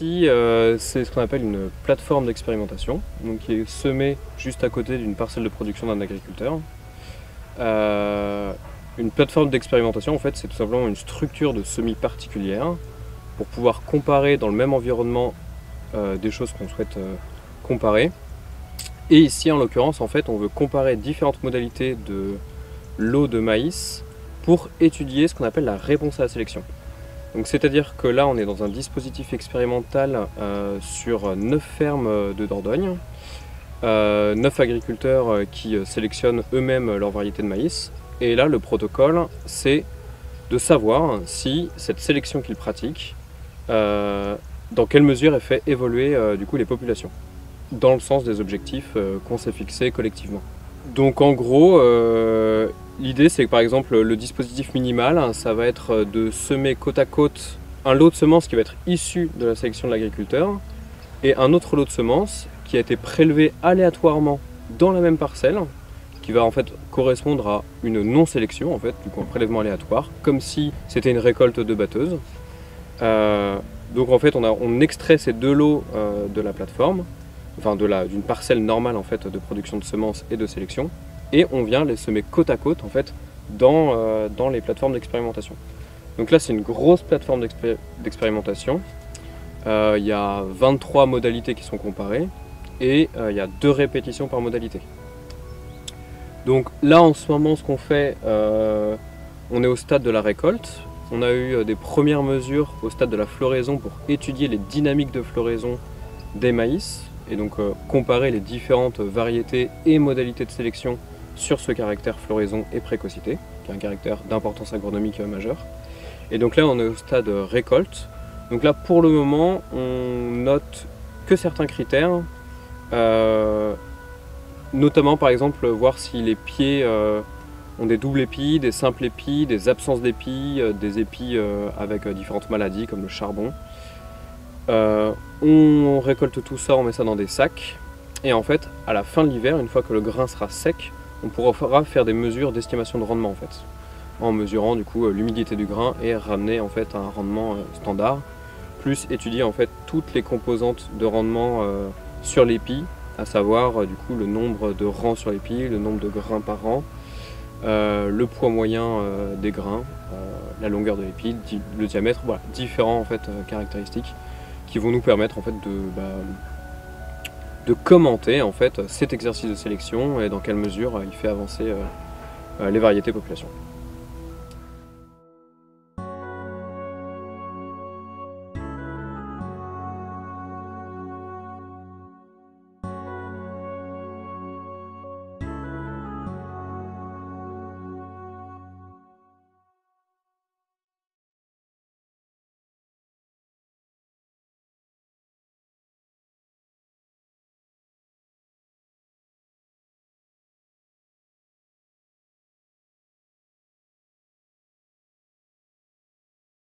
Ici, c'est ce qu'on appelle une plateforme d'expérimentation, donc qui est semée juste à côté d'une parcelle de production d'un agriculteur. Une plateforme d'expérimentation, en fait, c'est tout simplement une structure de semis particulière pour pouvoir comparer dans le même environnement des choses qu'on souhaite comparer. Et ici, en l'occurrence, en fait, on veut comparer différentes modalités de lots de maïs pour étudier ce qu'on appelle la réponse à la sélection. Donc, c'est-à-dire que là, on est dans un dispositif expérimental sur 9 fermes de Dordogne, 9 agriculteurs qui sélectionnent eux-mêmes leur variété de maïs. Et là, le protocole, c'est de savoir si cette sélection qu'ils pratiquent, dans quelle mesure elle fait évoluer du coup les populations, dans le sens des objectifs qu'on s'est fixés collectivement. Donc en gros, l'idée c'est que par exemple le dispositif minimal, ça va être de semer côte à côte un lot de semences qui va être issu de la sélection de l'agriculteur et un autre lot de semences qui a été prélevé aléatoirement dans la même parcelle, qui va en fait correspondre à une non-sélection, en fait, du coup un prélèvement aléatoire, comme si c'était une récolte de batteuse. Donc en fait on extrait ces deux lots de la plateforme, enfin d'une parcelle normale en fait de production de semences et de sélection, et on vient les semer côte à côte en fait dans les plateformes d'expérimentation. Donc là c'est une grosse plateforme d'expérimentation. Il y a 23 modalités qui sont comparées et il y a 2 répétitions par modalité. Donc là en ce moment ce qu'on fait, on est au stade de la récolte. On a eu des premières mesures au stade de la floraison pour étudier les dynamiques de floraison des maïs et donc comparer les différentes variétés et modalités de sélection sur ce caractère floraison et précocité, qui est un caractère d'importance agronomique majeur. Et donc là on est au stade récolte. Donc là pour le moment on note que certains critères, notamment par exemple voir si les pieds ont des doubles épis, des simples épis, des absences d'épis, des épis avec différentes maladies comme le charbon. On récolte tout ça, on met ça dans des sacs et en fait à la fin de l'hiver, une fois que le grain sera sec, on pourra faire des mesures d'estimation de rendement en fait, en mesurant du coup l'humidité du grain et ramener en fait à un rendement standard, plus étudier en fait toutes les composantes de rendement sur l'épi, à savoir du coup le nombre de rangs sur l'épi, le nombre de grains par rang, le poids moyen des grains, la longueur de l'épi, le diamètre, voilà, différents en fait, caractéristiques qui vont nous permettre en fait de commenter en fait cet exercice de sélection et dans quelle mesure il fait avancer les variétés population.